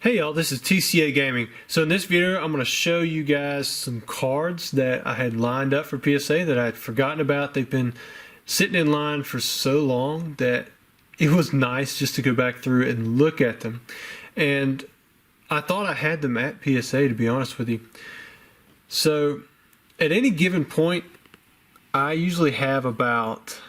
Hey y'all, this is TCA Gaming. So in this video, I'm going to show you guys some cards that I had lined up for PSA that I had forgotten about. They've been sitting in line for so long that it was nice just to go back through and look at them. And I thought I had them at PSA, to be honest with you. So at any given point, I usually have about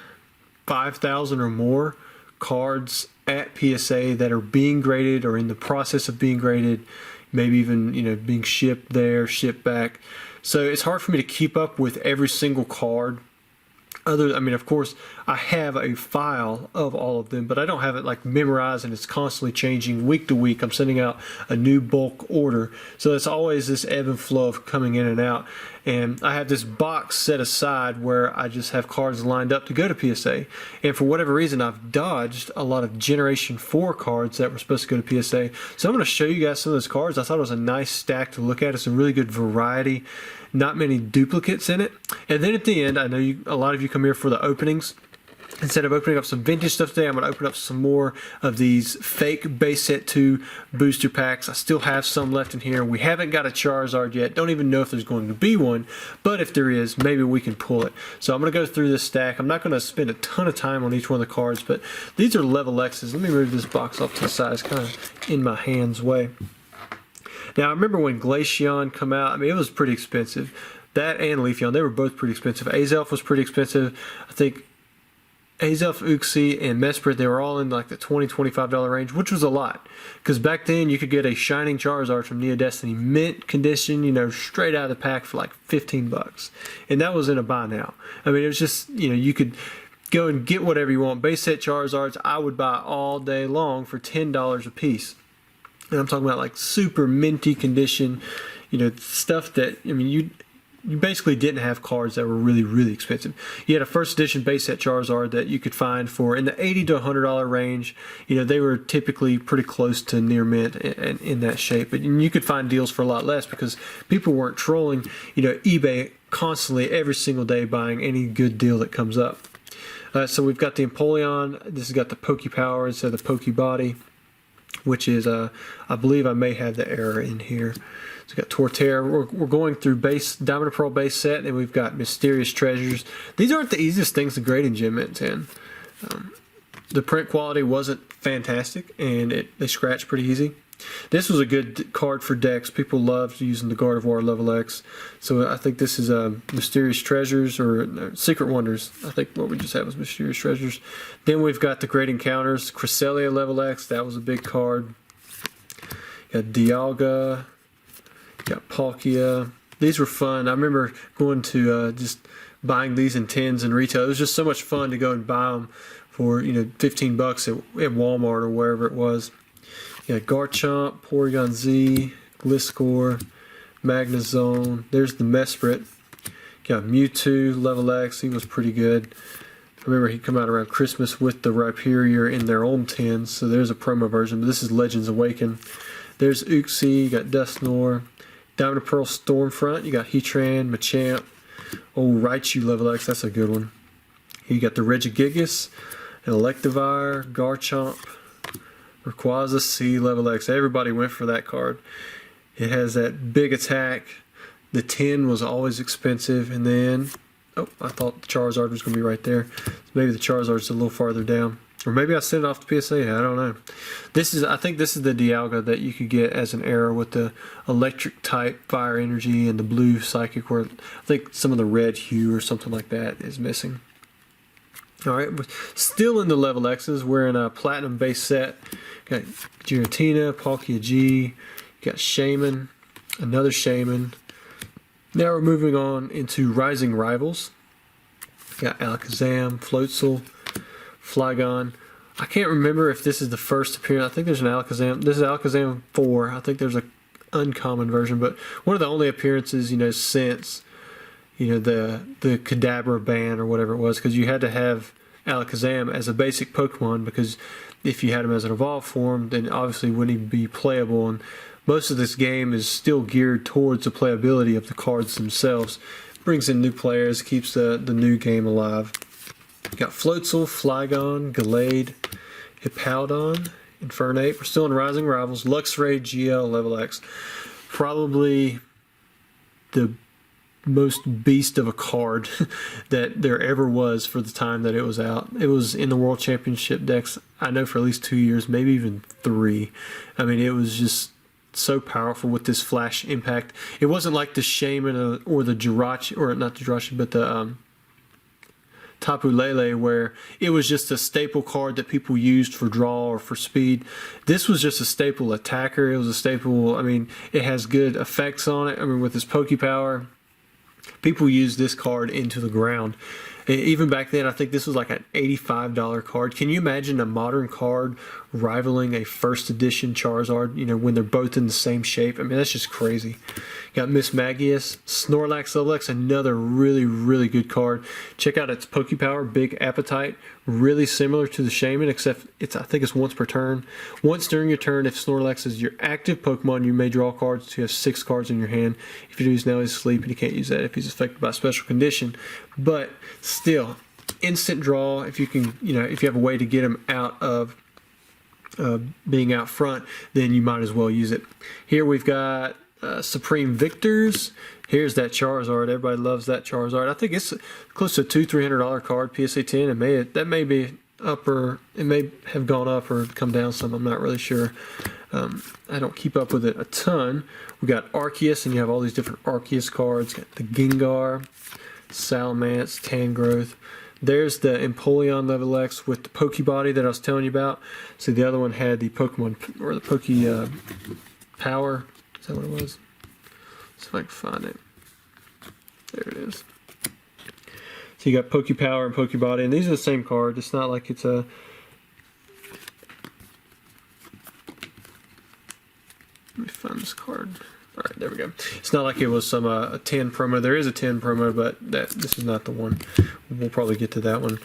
5,000 or more cards at PSA that are being graded or in the process of being graded, maybe even being shipped there, shipped back. So it's hard for me to keep up with every single card. Of course, I have a file of all of them, but I don't have it like memorized, and it's constantly changing week to week. I'm sending out a new bulk order, so it's always this ebb and flow of coming in and out. And I have this box set aside where I just have cards lined up to go to PSA. And for whatever reason, I've dodged a lot of Generation 4 cards that were supposed to go to PSA. So I'm going to show you guys some of those cards. I thought it was a nice stack to look at. It's a really good variety. Not many duplicates in it. And then at the end, I know a lot of you come here for the openings. Instead of opening up some vintage stuff today, I'm going to open up some more of these fake base set 2 booster packs. I still have some left in here. We haven't got a Charizard yet. Don't even know if there's going to be one, but if there is, maybe we can pull it. So I'm going to go through this stack. I'm not going to spend a ton of time on each one of the cards, but these are Lv.X's. Let me move this box off to the side. It's kind of in my hand's way. Now, I remember when Glaceon come out, it was pretty expensive. That and Leafeon, they were both pretty expensive. Azelf was pretty expensive. I think Azelf, Uxie, and Mesprit, they were all in like the $20, $25 range, which was a lot. Because back then, you could get a Shining Charizard from Neo Destiny, mint condition, straight out of the pack for like 15 bucks. And that was in a buy now. It was just, you could go and get whatever you want. Base set Charizards, I would buy all day long for $10 a piece. And I'm talking about like super minty condition, stuff that, you basically didn't have cards that were really, really expensive. You had a first edition base set Charizard that you could find for in the $80 to $100 range. They were typically pretty close to near mint and in that shape. But you could find deals for a lot less because people weren't trolling, eBay constantly every single day buying any good deal that comes up. So we've got the Empoleon. This has got the Poke Power instead of the Poke Body, which is, I believe I may have the error in here. So we've got Torterra. We're going through Diamond and Pearl base set, and we've got Mysterious Treasures. These aren't the easiest things to grade in Gem Mint 10. The print quality wasn't fantastic, and they scratched pretty easy. This was a good card for decks. People loved using the Gardevoir Lv.X. So I think this is Mysterious Treasures or Secret Wonders. I think what we just had was Mysterious Treasures. Then we've got the Great Encounters. Cresselia Lv.X. That was a big card. Got Dialga. Got Palkia. These were fun. I remember going to just buying these in tins in retail. It was just so much fun to go and buy them for 15 bucks at Walmart or wherever it was. You got Garchomp, Porygon Z, Gliscor, Magnezone. There's the Mesprit. Got Mewtwo, Lv.X. He was pretty good. I remember he come out around Christmas with the Rhyperior in their own tins, so there's a promo version, but this is Legends Awaken. There's Uxie, you got Dusknoir. Diamond and Pearl Stormfront, you got Heatran, Machamp. Oh, Raichu Lv.X, that's a good one. You got the Regigigas, an Electivire, Garchomp, Rayquaza C Lv.X. Everybody went for that card. It has that big attack. The 10 was always expensive, and then I thought the Charizard was going to be right there. So maybe the Charizard's a little farther down, or maybe I sent it off to PSA. I don't know. I think this is the Dialga that you could get as an error with the electric type Fire Energy and the blue Psychic, where I think some of the red hue or something like that is missing. All right, still in the Lv.X's. We're in a Platinum base set. Got Giratina, Palkia G, got Shaman, another Shaman. Now we're moving on into Rising Rivals. Got Alakazam, Floatzel, Flygon. I can't remember if this is the first appearance. I think there's an Alakazam. This is Alakazam 4. I think there's an uncommon version, but one of the only appearances, since the Kadabra ban or whatever it was, because you had to have Alakazam as a basic Pokemon, because if you had him as an evolved form, then obviously wouldn't even be playable, and most of this game is still geared towards the playability of the cards themselves. Brings in new players, keeps the new game alive. You got Floatzel, Flygon, Gallade, Hippowdon, Infernape. We're still in Rising Rivals. Luxray GL Lv.X. Probably the most beast of a card that there ever was for the time that it was out. It was in the World Championship decks, I know, for at least 2 years, maybe even 3. I mean, it was just so powerful with this flash impact. It wasn't like the Shaman or the Jirachi, or not the Jirachi, but the Tapu Lele, where it was just a staple card that people used for draw or for speed. This was just a staple attacker. It was a staple, I mean, it has good effects on it. I mean, with this Poke Power, people use this card into the ground. Even back then, I think this was like an $85 card. Can you imagine a modern card rivaling a first edition Charizard, you know, when they're both in the same shape? I mean, that's just crazy. Got Miss Magius, Snorlax Lv.X, another really, really good card. Check out its Poke Power, Big Appetite. Really similar to the Shaman, except I think it's once per turn. Once during your turn, if Snorlax is your active Pokemon, you may draw cards. So you have 6 cards in your hand. If you lose now, he's asleep, and you can't use that if he's affected by a special condition. But still, instant draw. If you can, you know, if you have a way to get him out of being out front, then you might as well use it. Here we've got Supreme Victors. Here's that Charizard. Everybody loves that Charizard. I think it's close to a $200-300 card, PSA 10. That may be up, or it may have gone up or come down some. I'm not really sure. I don't keep up with it a ton. We got Arceus, and you have all these different Arceus cards. Got the Gengar, Salamence, Tangrowth. There's the Empoleon Lv.X with the Pokebody that I was telling you about. So the other one had the Pokemon, or the Poke Power. Is that what it was? See if I can find it. There it is. So you got Poke Power and Pokebody, and these are the same card. It's not like it's a... Let me find this card. All right, there we go. It's not like it was some a 10 promo. There is a 10 promo, but this is not the one. We'll probably get to that one.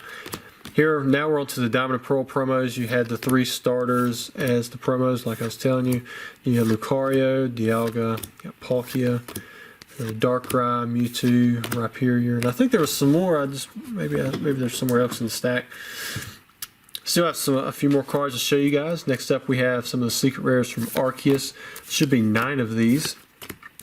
Here, now we're on to the Diamond and Pearl promos. You had the 3 starters as the promos, like I was telling you. You have Lucario, Dialga, you got Palkia, Darkrai, Mewtwo, Rhyperior, and I think there was some more. Maybe there's somewhere else in the stack. Still have a few more cards to show you guys. Next up, we have some of the secret rares from Arceus. Should be 9 of these.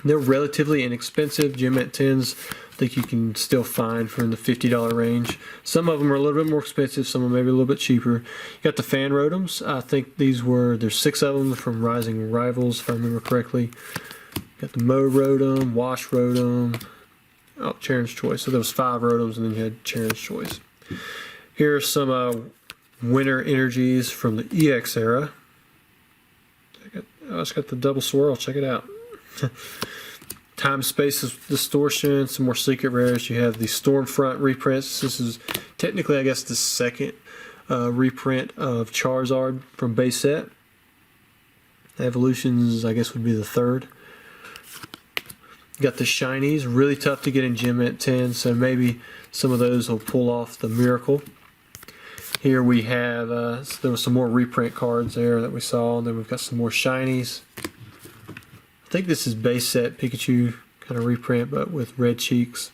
They're relatively inexpensive. Gem at 10s, I think you can still find for in the $50 range. Some of them are a little bit more expensive. Some are maybe a little bit cheaper. You got the Fan Rotoms. I think there's 6 of them from Rising Rivals, if I remember correctly. Got the Mo Rotom, Wash Rotom, Charon's Choice. So there was 5 Rotoms, and then you had Charon's Choice. Here are some Winter Energies from the EX era. It's got the double swirl. Check it out. Time Space Distortion. Some more secret rares. You have the Stormfront reprints. This is technically, I guess, the second reprint of Charizard from base set. Evolutions, I guess, would be the 3rd. You got the Shinies. Really tough to get in Gem at 10, so maybe some of those will pull off the miracle. Here we have, there was some more reprint cards there that we saw, and then we've got some more Shinies. I think this is base set Pikachu kind of reprint, but with red cheeks.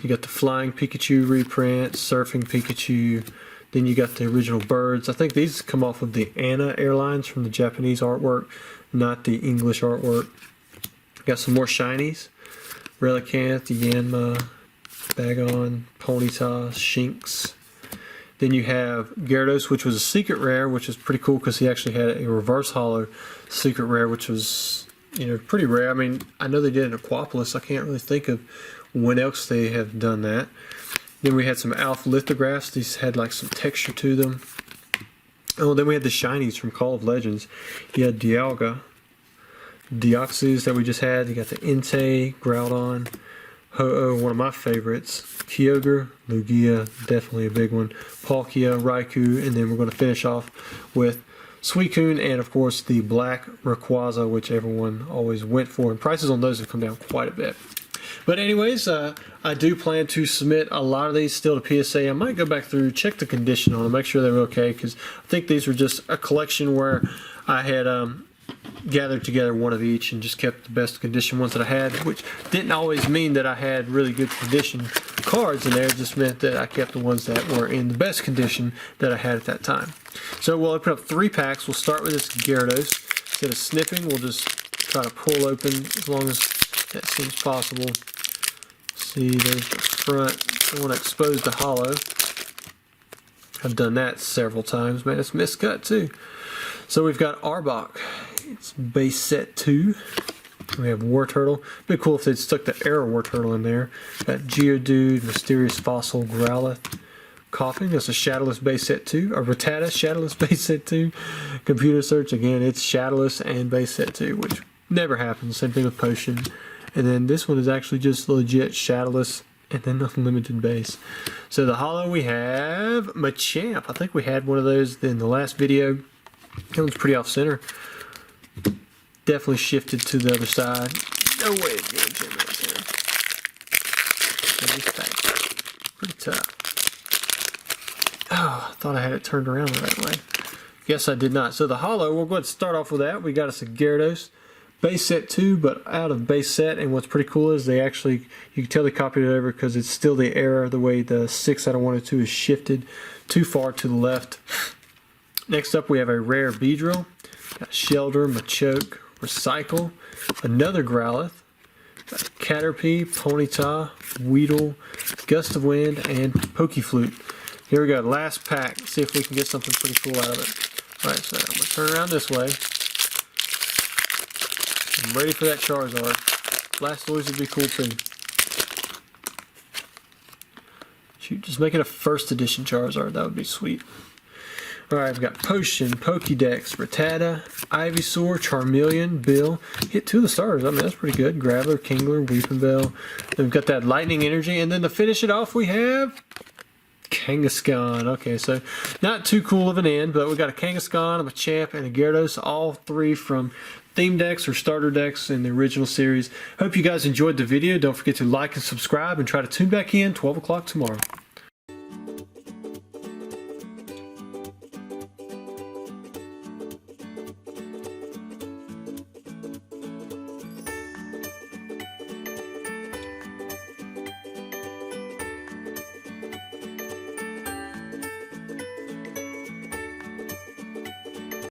You got the Flying Pikachu reprint, Surfing Pikachu, then you got the original birds. I think these come off of the Anna Airlines from the Japanese artwork, not the English artwork. Got some more Shinies, Relicanth, Yanma, Bagon, Ponyta, Shinx. Then you have Gyarados, which was a secret rare, which is pretty cool because he actually had a reverse holo secret rare, which was, you know, pretty rare. I mean, I know they did in Aquapolis. I can't really think of when else they have done that. Then we had some Alpha lithographs. These had like some texture to them. Oh, then we had the Shinies from Call of Legends. You had Dialga, Deoxys that we just had. You got the Entei, Groudon, Ho-Oh, one of my favorites, Kyogre, Lugia, definitely a big one, Palkia, Raikou, and then we're going to finish off with Suicune, and of course the black Rayquaza, which everyone always went for, and prices on those have come down quite a bit. But anyways, I do plan to submit a lot of these still to PSA. I might go back through, check the condition on them, make sure they're okay, because I think these were just a collection where I had gathered together one of each and just kept the best condition ones that I had, which didn't always mean that I had really good condition cards in there just meant that I kept the ones that were in the best condition that I had at that time. So we'll open up 3 packs. We'll start with this Gyarados. Instead of snipping, we'll just try to pull open as long as that seems possible. See, there's the front. I want to expose the hollow. I've done that several times. Man, it's miscut too. So we've got Arbok. It's base set 2. We have Wartortle. It'd be cool if they'd stuck the Arrow Wartortle in there. Got Geodude, Mysterious Fossil, Growlithe. Coughing, that's a Shadowless base set 2. A Rattata, Shadowless base set 2. Computer search, again, it's Shadowless and base set 2, which never happens. Same thing with Potion. And then this one is actually just legit Shadowless and then unlimited base. So the holo we have Machamp. I think we had one of those in the last video. That one's pretty off center. Definitely shifted to the other side. No way it's getting Machamp right there. Pretty tough. Oh, I thought I had it turned around the right way. Guess I did not. So the holo, we'll go ahead and start off with that. We got us a Gyarados. Base set 2, but out of base set. And what's pretty cool is they actually, you can tell they copied it over because it's still the error, the way the 6 out of 1 or 2 is shifted too far to the left. Next up, we have a rare Beedrill. Got Shelter, Machoke, Recycle, another Growlithe, Caterpie, Ponyta, Weedle, Gust of Wind, and Pokeflute. Here we go, last pack. Let's see if we can get something pretty cool out of it. Alright, so I'm going to turn around this way. I'm ready for that Charizard. Blastoise would be cool too. Shoot, just make it a first edition Charizard. That would be sweet. Alright, we've got Potion, Pokédex, Rattata, Ivysaur, Charmeleon, Bill. Hit 2 of the starters. I mean, that's pretty good. Graveler, Kingler, Weepinbell. Then we've got that Lightning Energy. And then to finish it off, we have Kangaskhan. Okay, so not too cool of an end, but we got a Kangaskhan, a Machamp, and a Gyarados. All 3 from theme decks or starter decks in the original series. Hope you guys enjoyed the video. Don't forget to like and subscribe and try to tune back in 12 o'clock tomorrow.